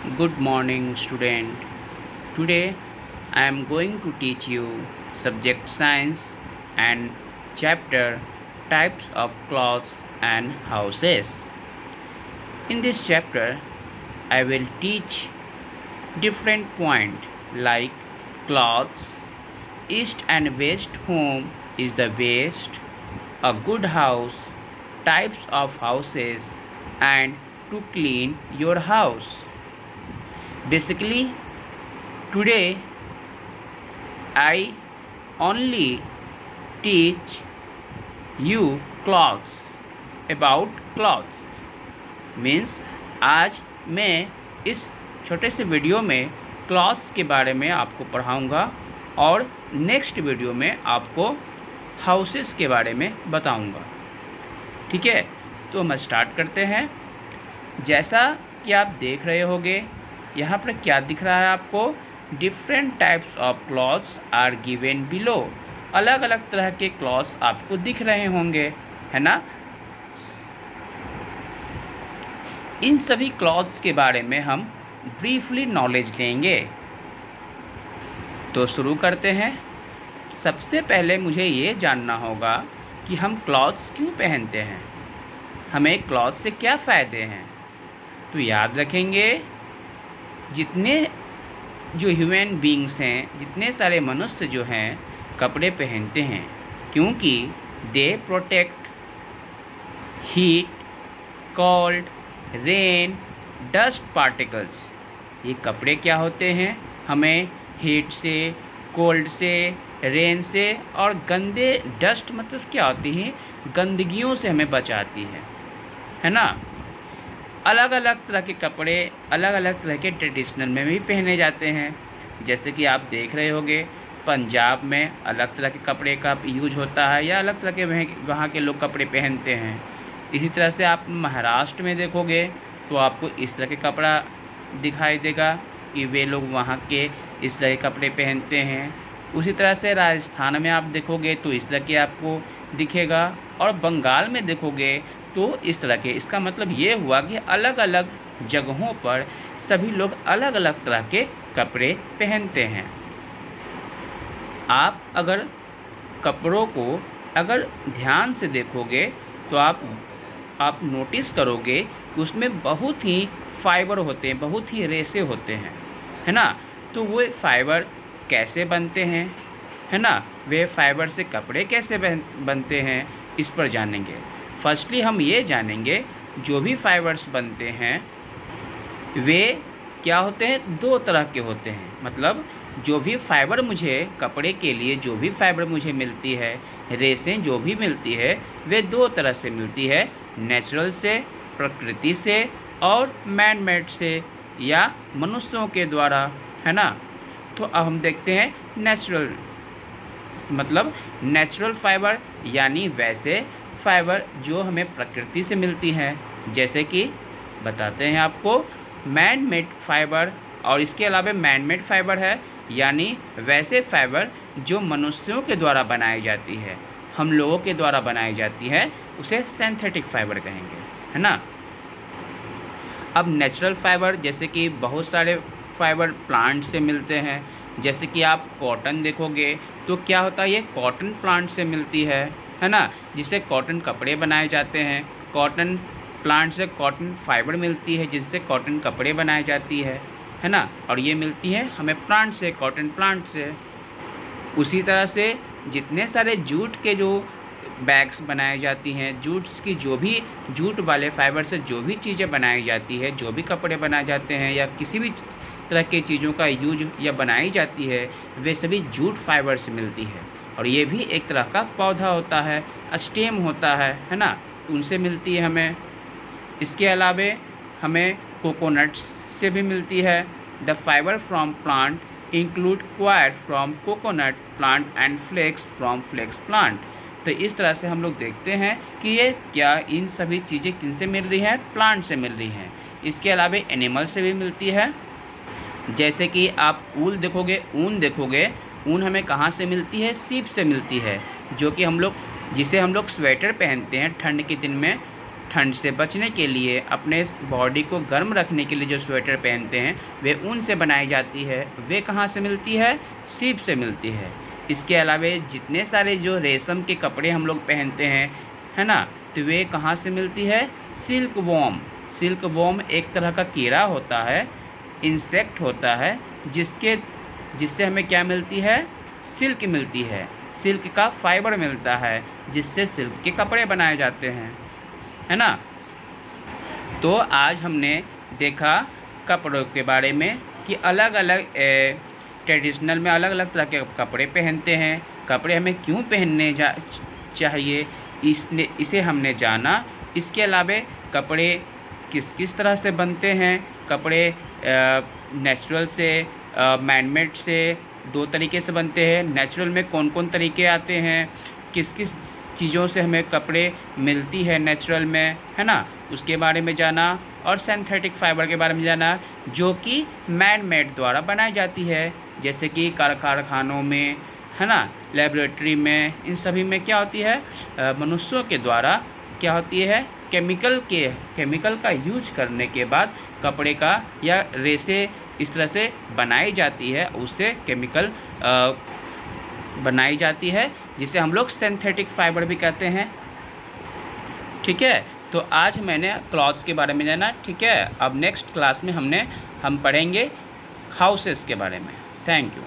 Good morning, student. Today I am going to teach you subject science and chapter types of clothes and houses. In this chapter, I will teach different point like clothes, east and west home is the best, a good house, types of houses, and to clean your house. Basically, today I only teach you clothes about clothes means आज मैं इस छोटे से video में clothes के बारे में आपको पढ़ाऊँगा और नेक्स्ट वीडियो में आपको हाउसेस के बारे में बताऊँगा। ठीक है, तो हम स्टार्ट करते हैं। जैसा कि आप देख रहे होंगे यहाँ पर क्या दिख रहा है आपको, different types of clothes are given below. अलग अलग तरह के क्लॉथ्स आपको दिख रहे होंगे, है ना। इन सभी क्लॉथ्स के बारे में हम ब्रीफली नॉलेज लेंगे। तो शुरू करते हैं। सबसे पहले मुझे ये जानना होगा कि हम क्लॉथ्स क्यों पहनते हैं, हमें क्लॉथ से क्या फ़ायदे हैं। तो याद रखेंगे, जितने जो ह्यूमन बीइंग्स हैं, जितने सारे मनुष्य जो हैं कपड़े पहनते हैं क्योंकि they protect heat, cold, rain, dust particles. ये कपड़े क्या होते हैं, हमें हीट से, कोल्ड से, रेन से और गंदे डस्ट मतलब क्या होती है, गंदगियों से हमें बचाती है ना। अलग अलग तरह के कपड़े अलग अलग तरह के ट्रेडिशनल में भी पहने जाते हैं। जैसे कि आप देख रहे होंगे पंजाब में अलग तरह के कपड़े का यूज होता है या अलग तरह के वहाँ के लोग कपड़े पहनते हैं। इसी तरह से आप महाराष्ट्र में देखोगे तो आपको इस तरह के कपड़ा दिखाई देगा कि वे लोग वहाँ के इस तरह के कपड़े पहनते हैं। उसी तरह से राजस्थान में आप देखोगे तो इस तरह के आपको दिखेगा और बंगाल में देखोगे तो इस तरह के। इसका मतलब ये हुआ कि अलग अलग जगहों पर सभी लोग अलग अलग तरह के कपड़े पहनते हैं। आप अगर कपड़ों को अगर ध्यान से देखोगे तो आप नोटिस करोगे कि उसमें बहुत ही फाइबर होते हैं, बहुत ही रेशे होते हैं, है ना। तो वो फाइबर कैसे बनते हैं, है ना, वे फाइबर से कपड़े कैसे बनते हैं, इस पर जानेंगे। फर्स्टली हम ये जानेंगे जो भी फाइबर्स बनते हैं वे क्या होते हैं, दो तरह के होते हैं। मतलब जो भी फाइबर मुझे कपड़े के लिए जो भी फाइबर मुझे मिलती है, रेशें जो भी मिलती है, वे दो तरह से मिलती है, नेचुरल से, प्रकृति से, और मैन मेड से या मनुष्यों के द्वारा, है ना। तो अब हम देखते हैं नेचुरल, मतलब नेचुरल फाइबर यानी वैसे फाइबर जो हमें प्रकृति से मिलती हैं। जैसे कि बताते हैं आपको मैन मेड फाइबर, और इसके अलावा मैन मेड फाइबर है यानी वैसे फाइबर जो मनुष्यों के द्वारा बनाई जाती है, हम लोगों के द्वारा बनाई जाती है, उसे सिंथेटिक फाइबर कहेंगे, है ना। अब नेचुरल फाइबर जैसे कि बहुत सारे फाइबर प्लांट से मिलते हैं। जैसे कि आप कॉटन देखोगे तो क्या होता है, ये कॉटन प्लांट से मिलती है ना, जिससे कॉटन कपड़े बनाए जाते हैं। कॉटन प्लांट से कॉटन फाइबर मिलती है जिससे कॉटन कपड़े बनाए जाती है ना। और ये मिलती है हमें प्लांट से, कॉटन प्लांट से। उसी तरह से जितने सारे जूट के जो बैग्स बनाई जाती हैं, जूट्स की जो भी जूट वाले फाइबर से जो भी चीज़ें बनाई जाती है, जो भी कपड़े बनाए जाते हैं या किसी भी तरह की चीज़ों का यूज या बनाई जाती है, वे सभी जूट फाइबर से मिलती है। और ये भी एक तरह का पौधा होता है, स्टेम होता है ना, तो उनसे मिलती है हमें। इसके अलावे हमें कोकोनट्स से भी मिलती है। The fibre from plant include coir from coconut plant and flax from flax plant. तो इस तरह से हम लोग देखते हैं कि ये क्या इन सभी चीज़ें किन से मिल रही हैं, प्लांट से मिल रही हैं। इसके अलावा एनिमल से भी मिलती है। जैसे कि आप ऊन देखोगे, ऊन हमें कहाँ से मिलती है, सीप से मिलती है, जो कि जिसे हम लोग स्वेटर पहनते हैं ठंड के दिन में, ठंड से बचने के लिए, अपने बॉडी को गर्म रखने के लिए जो स्वेटर पहनते हैं वे ऊन से बनाई जाती है। वे कहाँ से मिलती है? सीप से मिलती है। इसके अलावा जितने सारे जो रेशम के कपड़े हम लोग पहनते हैं, है ना, तो वे कहाँ से मिलती है? Silk worm. सिल्क वॉर्म एक तरह का कीड़ा होता है, इंसेक्ट होता है, जिससे हमें क्या मिलती है? सिल्क मिलती है। सिल्क का फाइबर मिलता है, जिससे सिल्क के कपड़े बनाए जाते हैं, है ना। तो आज हमने देखा कपड़ों के बारे में कि अलग अलग ट्रेडिशनल में अलग अलग तरह के कपड़े पहनते हैं। कपड़े हमें क्यों पहनने चाहिए, इसे हमने जाना। इसके अलावा कपड़े किस किस तरह से बनते हैं। कपड़े नेचुरल से, मैनमेड से, दो तरीके से बनते हैं। नेचुरल में कौन कौन तरीके आते हैं, किस किस चीज़ों से हमें कपड़े मिलती है नेचुरल में, है ना, उसके बारे में जाना। और सिंथेटिक फाइबर के बारे में जाना, जो कि मैन मेड द्वारा बनाई जाती है, जैसे कि कारखानों में, है ना, लेबोरेटरी में, इन सभी में क्या होती है? मनुष्यों के द्वारा क्या होती है? केमिकल का यूज करने के बाद कपड़े का या रेसे इस तरह से बनाई जाती है, उससे केमिकल बनाई जाती है, जिसे हम लोग सिंथेटिक फाइबर भी कहते हैं। ठीक है, तो आज मैंने क्लॉथ्स के बारे में जाना। ठीक है, अब नेक्स्ट क्लास में हम पढ़ेंगे हाउसेस के बारे में। Thank you.